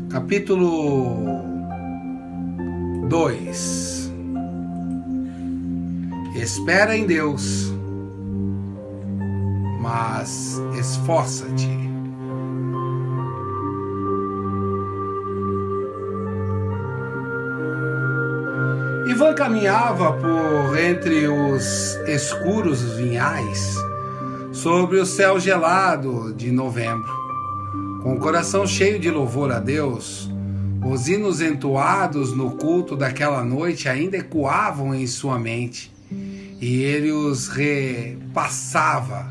Capítulo 2. Espera em Deus, mas esforça-te. Ivan caminhava por entre os escuros vinhais, sobre o céu gelado de novembro. Com o coração cheio de louvor a Deus, os hinos entoados no culto daquela noite ainda ecoavam em sua mente, e ele os repassava,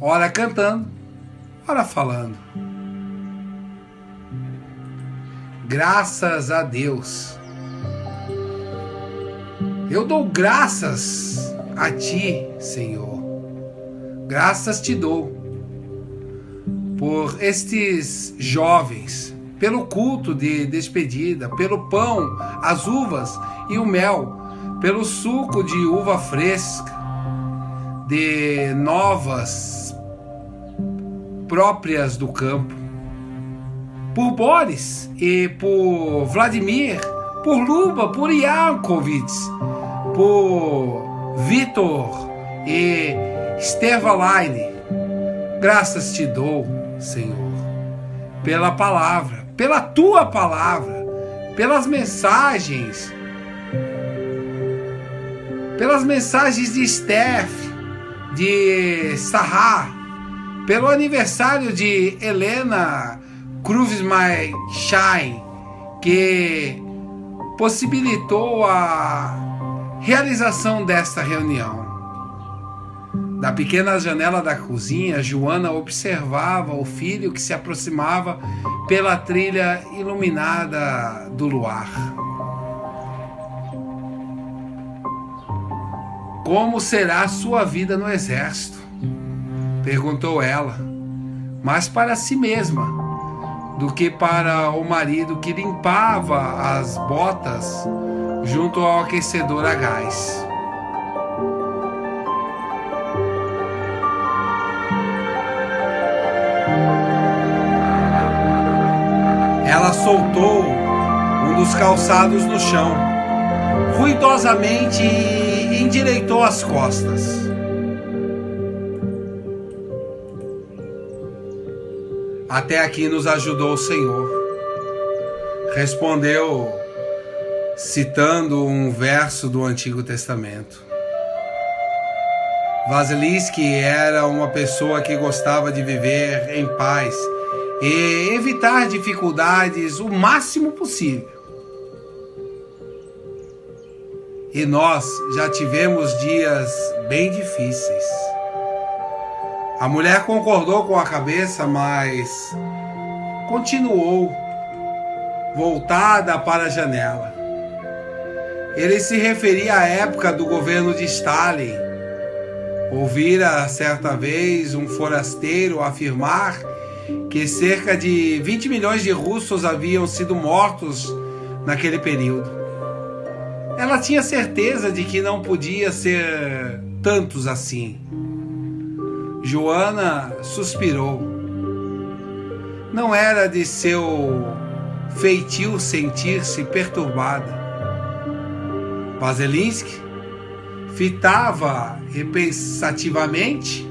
ora cantando, ora falando. Graças a Deus. Eu dou graças a Ti, Senhor. Graças te dou por estes jovens, pelo culto de despedida, pelo pão, as uvas e o mel, pelo suco de uva fresca, de novas próprias do campo, por Boris e por Vladimir, por Luba, por Yankovitz, por Vitor e Stevalaine. Graças te dou, Senhor, pela palavra, pela tua palavra, pelas mensagens de Steph, de Sahar, pelo aniversário de Helena Kruvsmai-Shine, que possibilitou a realização desta reunião. Da pequena janela da cozinha, Joana observava o filho que se aproximava pela trilha iluminada do luar. Como será a sua vida no exército? Perguntou ela, mas para si mesma, do que para o marido que limpava as botas junto ao aquecedor a gás. Ela soltou um dos calçados no chão, ruidosamente, e endireitou as costas. Até aqui nos ajudou o Senhor, respondeu, citando um verso do Antigo Testamento. Vasilinsky era uma pessoa que gostava de viver em paz e evitar dificuldades o máximo possível. E nós já tivemos dias bem difíceis. A mulher concordou com a cabeça, mas continuou voltada para a janela. Ele se referia à época do governo de Stalin. Ouvira certa vez um forasteiro afirmar que cerca de 20 milhões de russos haviam sido mortos naquele período. Ela tinha certeza de que não podia ser tantos assim. Joana suspirou. Não era de seu feitio sentir-se perturbada. Vasilinsky fitava pensativamente.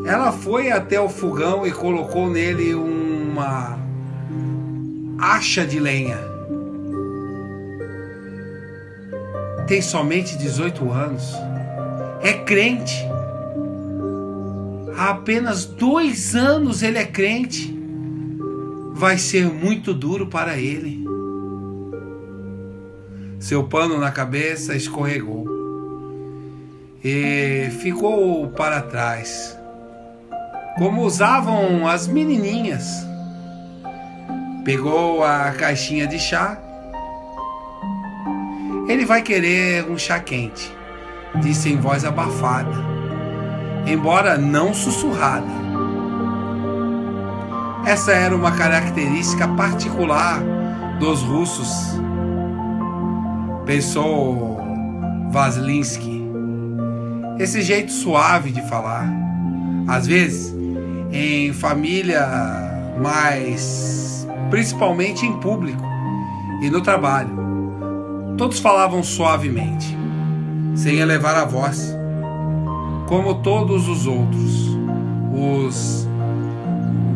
Ela foi até o fogão e colocou nele uma acha de lenha. Tem somente 18 anos. É crente. Há apenas 2 anos ele é crente. Vai ser muito duro para ele. Seu pano na cabeça escorregou e ficou para trás, como usavam as menininhas. Pegou a caixinha de chá. Ele vai querer um chá quente, disse em voz abafada, embora não sussurrada. Essa era uma característica particular dos russos, pensou Vasilinsky. Esse jeito suave de falar. Às vezes, em família mas principalmente em público e no trabalho. Todos falavam suavemente, sem elevar a voz, como todos os outros. Os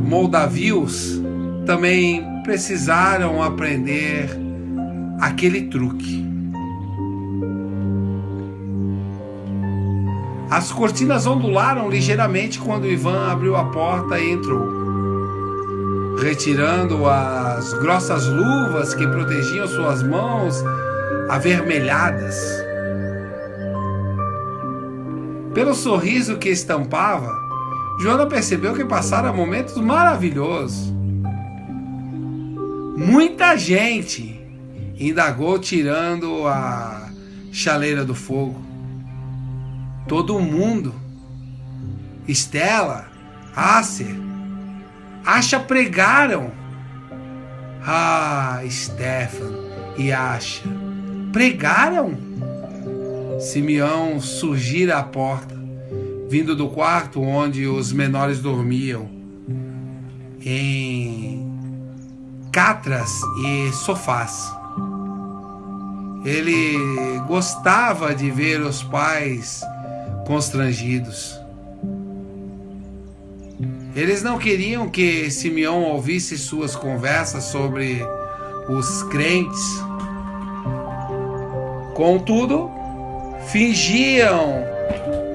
moldavios também precisaram aprender aquele truque. As cortinas ondularam ligeiramente quando Ivan abriu a porta e entrou, retirando as grossas luvas que protegiam suas mãos avermelhadas. Pelo sorriso que estampava, Joana percebeu que passara momentos maravilhosos. Muita gente, indagou tirando a chaleira do fogo. Todo mundo. Estela, Acer, Asha pregaram. Ah, Stefan e Asha pregaram? Simeão surgira à porta, vindo do quarto onde os menores dormiam, em catras e sofás. Ele gostava de ver os pais constrangidos. Eles não queriam que Simeão ouvisse suas conversas sobre os crentes. Contudo, fingiam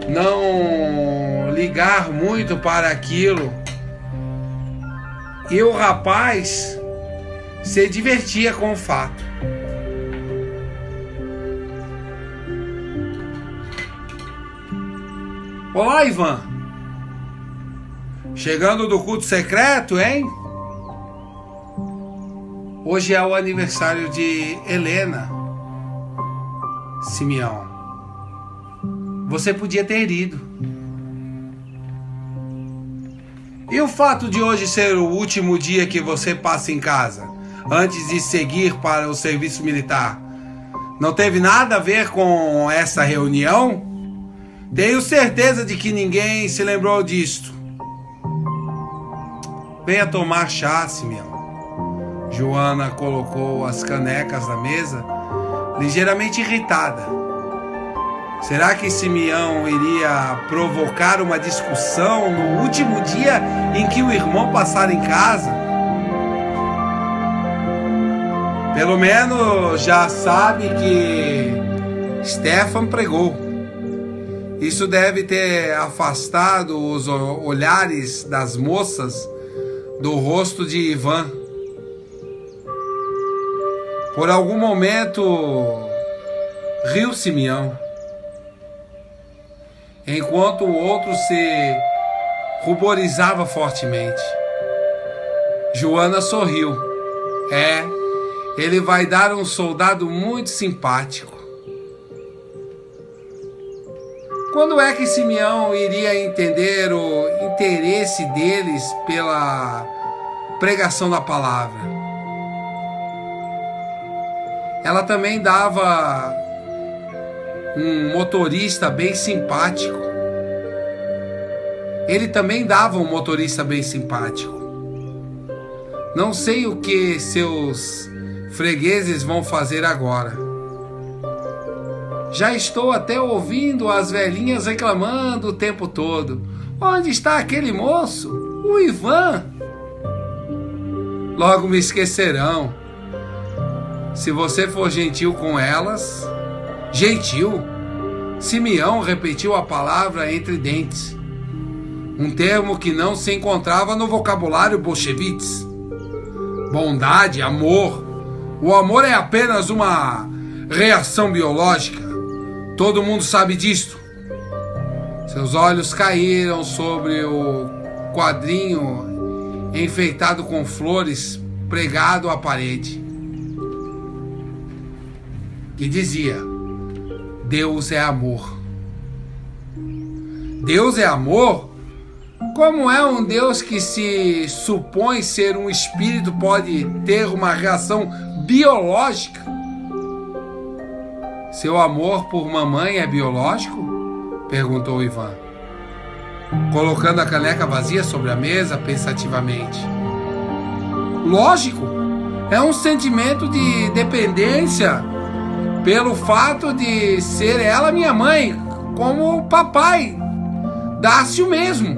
não ligar muito para aquilo. E o rapaz se divertia com o fato. Olá, Ivan. Chegando do culto secreto, hein? Hoje é o aniversário de Helena. Simeão, você podia ter ido. E o fato de hoje ser o último dia que você passa em casa, antes de seguir para o serviço militar, não teve nada a ver com essa reunião? Tenho certeza de que ninguém se lembrou disto. Venha tomar chá, Simeão. Joana colocou as canecas na mesa, ligeiramente irritada. Será que Simeão iria provocar uma discussão no último dia em que o irmão passara em casa? Pelo menos já sabe que Stefan pregou. Isso deve ter afastado os olhares das moças do rosto de Ivan. Por algum momento, riu Simeão, enquanto o outro se ruborizava fortemente. Joana sorriu. Ele vai dar um soldado muito simpático. Quando é que Simeão iria entender o interesse deles pela pregação da palavra? Ela também dava um motorista bem simpático. Ele também dava um motorista bem simpático. Não sei o que seus fregueses vão fazer agora. Já estou até ouvindo as velhinhas reclamando o tempo todo. Onde está aquele moço? O Ivan. Logo me esquecerão. Se você for gentil com elas... Gentil? Simeão repetiu a palavra entre dentes. Um termo que não se encontrava no vocabulário bolcheviques. Bondade, amor. O amor é apenas uma reação biológica. Todo mundo sabe disto. Seus olhos caíram sobre o quadrinho enfeitado com flores pregado à parede, que dizia: Deus é amor. Deus é amor? Como é um Deus que se supõe ser um espírito pode ter uma reação biológica? Seu amor por mamãe é biológico? Perguntou Ivan, colocando a caneca vazia sobre a mesa pensativamente. Lógico, é um sentimento de dependência pelo fato de ser ela minha mãe, como o papai dá-se o mesmo.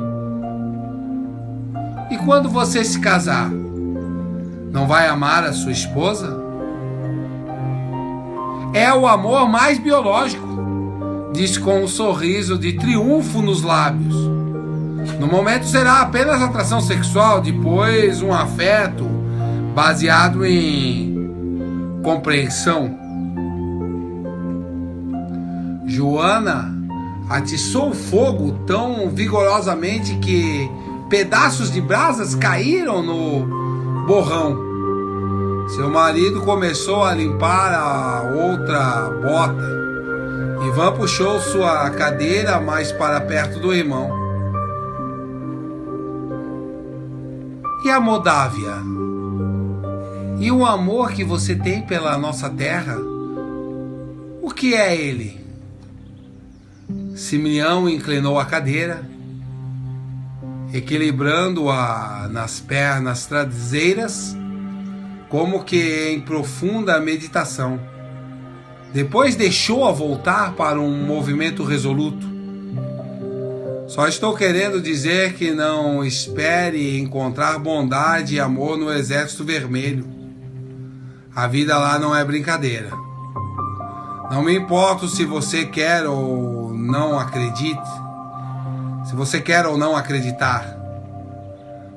E quando você se casar, não vai amar a sua esposa? É o amor mais biológico, diz com um sorriso de triunfo nos lábios. No momento será apenas atração sexual, depois um afeto baseado em compreensão. Joana atiçou o fogo tão vigorosamente que pedaços de brasas caíram no borrão. Seu marido começou a limpar a outra bota. Ivan puxou sua cadeira mais para perto do irmão. E a Moldávia? E o amor que você tem pela nossa terra? O que é ele? Simeão inclinou a cadeira, equilibrando-a nas pernas traseiras, como que em profunda meditação. Depois deixou-a voltar para um movimento resoluto. Só estou querendo dizer que não espere encontrar bondade e amor no Exército Vermelho. A vida lá não é brincadeira. Não me importo se você quer ou não acredite. Se você quer ou não acreditar.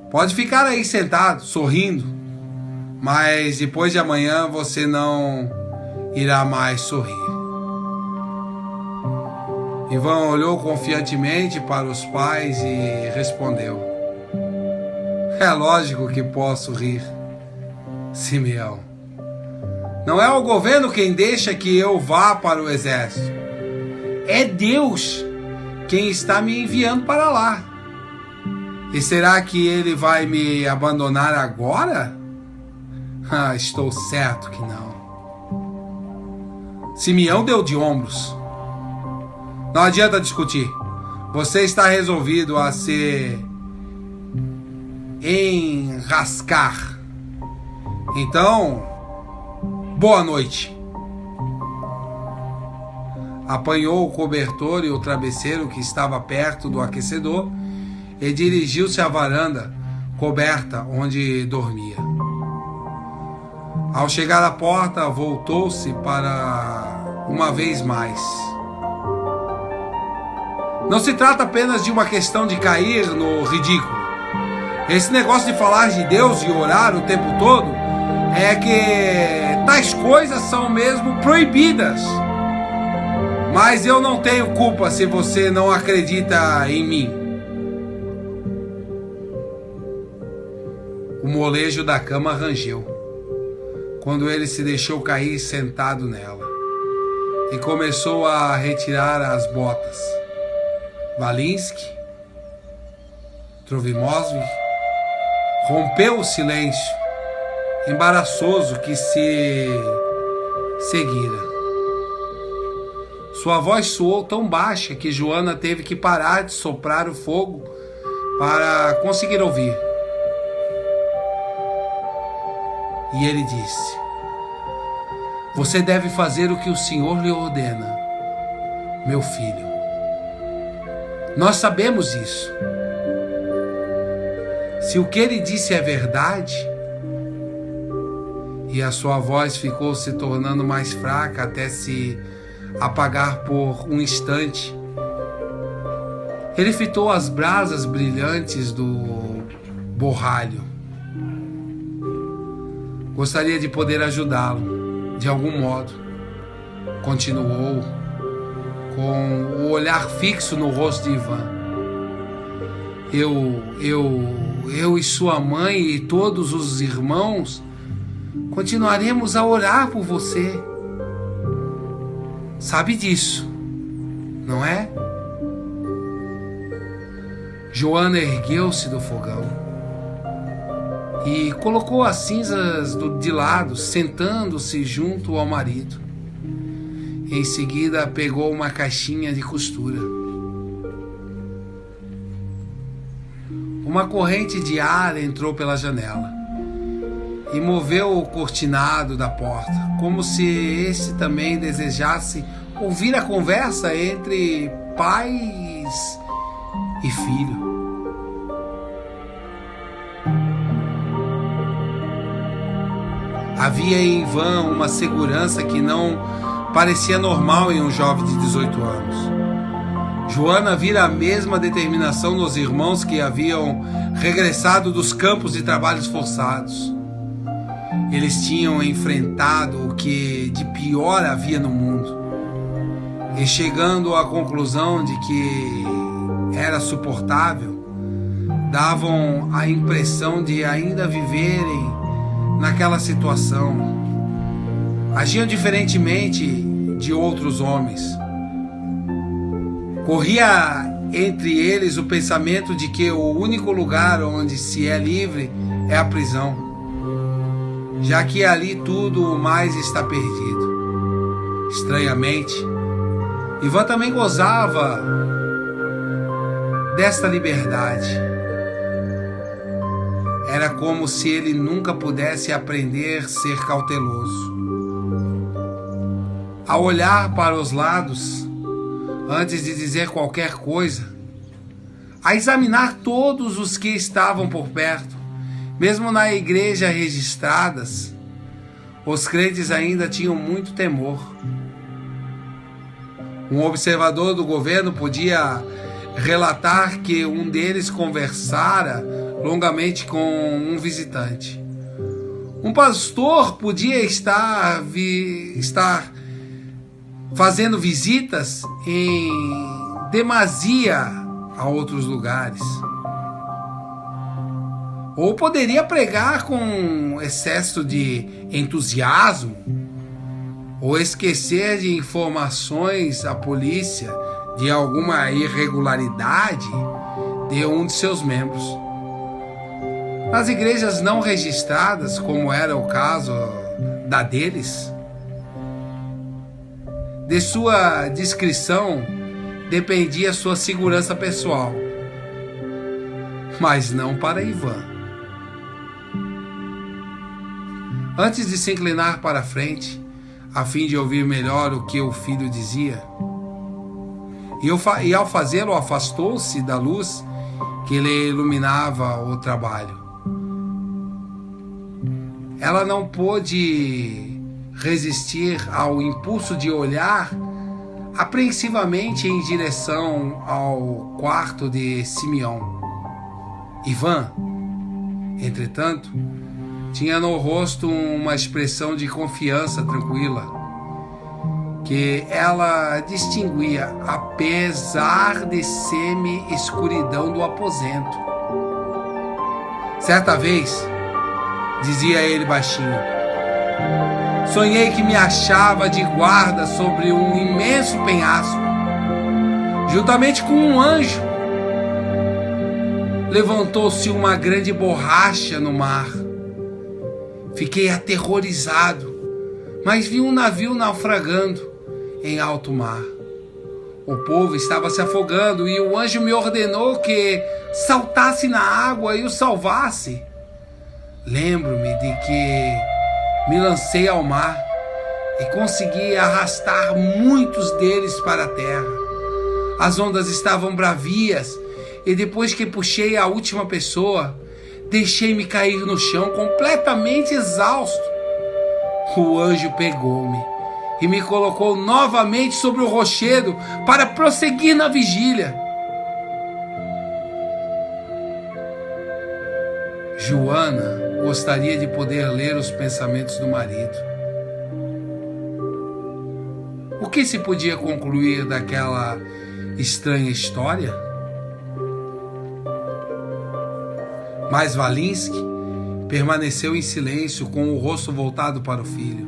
Pode ficar aí sentado, sorrindo. Mas depois de amanhã você não irá mais sorrir. Ivan olhou confiantemente para os pais e respondeu: é lógico que posso rir, Simeão. Não é o governo quem deixa que eu vá para o exército. É Deus quem está me enviando para lá. E será que ele vai me abandonar agora? Estou certo que não. Simeão deu de ombros. Não adianta discutir. Você está resolvido a se enrascar. Então, boa noite. Apanhou o cobertor e o travesseiro que estava perto do aquecedor e dirigiu-se à varanda coberta onde dormia. Ao chegar à porta, voltou-se para uma vez mais. Não se trata apenas de uma questão de cair no ridículo. Esse negócio de falar de Deus e orar o tempo todo é que tais coisas são mesmo proibidas. Mas eu não tenho culpa se você não acredita em mim. O molejo da cama rangeu quando ele se deixou cair sentado nela e começou a retirar as botas. Valinsky, Trofimov, rompeu o silêncio embaraçoso que se seguira. Sua voz soou tão baixa que Joana teve que parar de soprar o fogo para conseguir ouvir. E ele disse: você deve fazer o que o Senhor lhe ordena, meu filho. Nós sabemos isso. Se o que ele disse é verdade, e a sua voz ficou se tornando mais fraca até se apagar por um instante, ele fitou as brasas brilhantes do borralho. Gostaria de poder ajudá-lo, de algum modo. Continuou, com o olhar fixo no rosto de Ivan. Eu e sua mãe e todos os irmãos continuaremos a orar por você. Sabe disso, não é? Joana ergueu-se do fogão e colocou as cinzas de lado, sentando-se junto ao marido. Em seguida, pegou uma caixinha de costura. Uma corrente de ar entrou pela janela e moveu o cortinado da porta, como se este também desejasse ouvir a conversa entre pais e filho. Havia em Ivan uma segurança que não parecia normal em um jovem de 18 anos. Joana vira a mesma determinação nos irmãos que haviam regressado dos campos de trabalhos forçados. Eles tinham enfrentado o que de pior havia no mundo, e chegando à conclusão de que era suportável, davam a impressão de ainda viverem naquela situação. Agiam diferentemente de outros homens. Corria entre eles o pensamento de que o único lugar onde se é livre é a prisão, já que ali tudo mais está perdido. Estranhamente, Ivan também gozava desta liberdade. Era como se ele nunca pudesse aprender a ser cauteloso. Ao olhar para os lados, antes de dizer qualquer coisa, a examinar todos os que estavam por perto, mesmo na igreja registradas, os crentes ainda tinham muito temor. Um observador do governo podia relatar que um deles conversara longamente com um visitante. Um pastor podia estar fazendo visitas em demasia a outros lugares. Ou poderia pregar com excesso de entusiasmo, ou esquecer de informações à polícia de alguma irregularidade de um de seus membros. Nas igrejas não registradas, como era o caso da deles, de sua discrição dependia sua segurança pessoal, mas não para Ivan. Antes de se inclinar para a frente, a fim de ouvir melhor o que o filho dizia, e ao fazê-lo afastou-se da luz que lhe iluminava o trabalho. Ela não pôde resistir ao impulso de olhar apreensivamente em direção ao quarto de Simeão. Ivan, entretanto, tinha no rosto uma expressão de confiança tranquila, que ela distinguia apesar de semi-escuridão do aposento. Certa vez, dizia ele baixinho, sonhei que me achava de guarda sobre um imenso penhasco, juntamente com um anjo. Levantou-se uma grande borracha no mar. Fiquei aterrorizado, mas vi um navio naufragando em alto mar. O povo estava se afogando e o anjo me ordenou que saltasse na água e o salvasse. Lembro-me de que me lancei ao mar e consegui arrastar muitos deles para a terra. As ondas estavam bravias e depois que puxei a última pessoa, deixei-me cair no chão completamente exausto. O anjo pegou-me e me colocou novamente sobre o rochedo para prosseguir na vigília. Joana gostaria de poder ler os pensamentos do marido. O que se podia concluir daquela estranha história? Mas Valinsky permaneceu em silêncio, com o rosto voltado para o filho,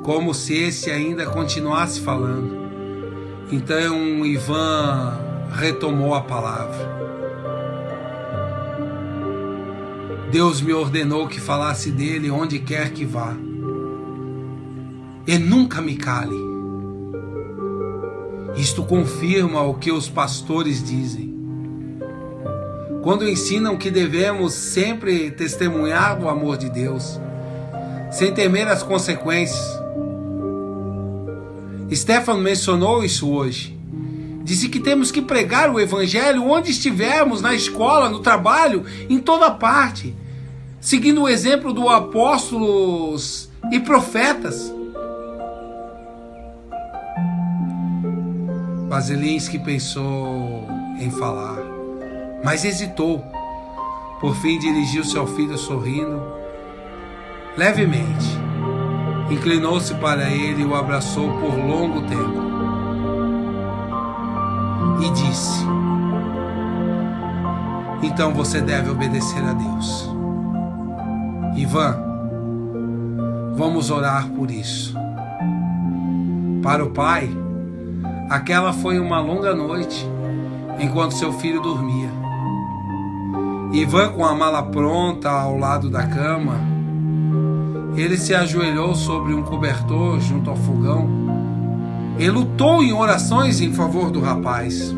como se esse ainda continuasse falando. Então Ivan retomou a palavra. Deus me ordenou que falasse dele onde quer que vá, e nunca me cale. Isto confirma o que os pastores dizem. quando ensinam que devemos sempre testemunhar do amor de Deus, sem temer as consequências. Stefano mencionou isso hoje. Disse que temos que pregar o Evangelho onde estivermos, na escola, no trabalho, em toda parte, seguindo o exemplo dos apóstolos e profetas. Basilinski pensou em falar, mas hesitou. Por fim, dirigiu-se ao filho sorrindo levemente. Inclinou-se para ele e o abraçou por longo tempo. E disse: então você deve obedecer a Deus. Ivan, vamos orar por isso. Para o pai, aquela foi uma longa noite, enquanto seu filho dormia. Ivan, com a mala pronta ao lado da cama, ele se ajoelhou sobre um cobertor junto ao fogão e lutou em orações em favor do rapaz.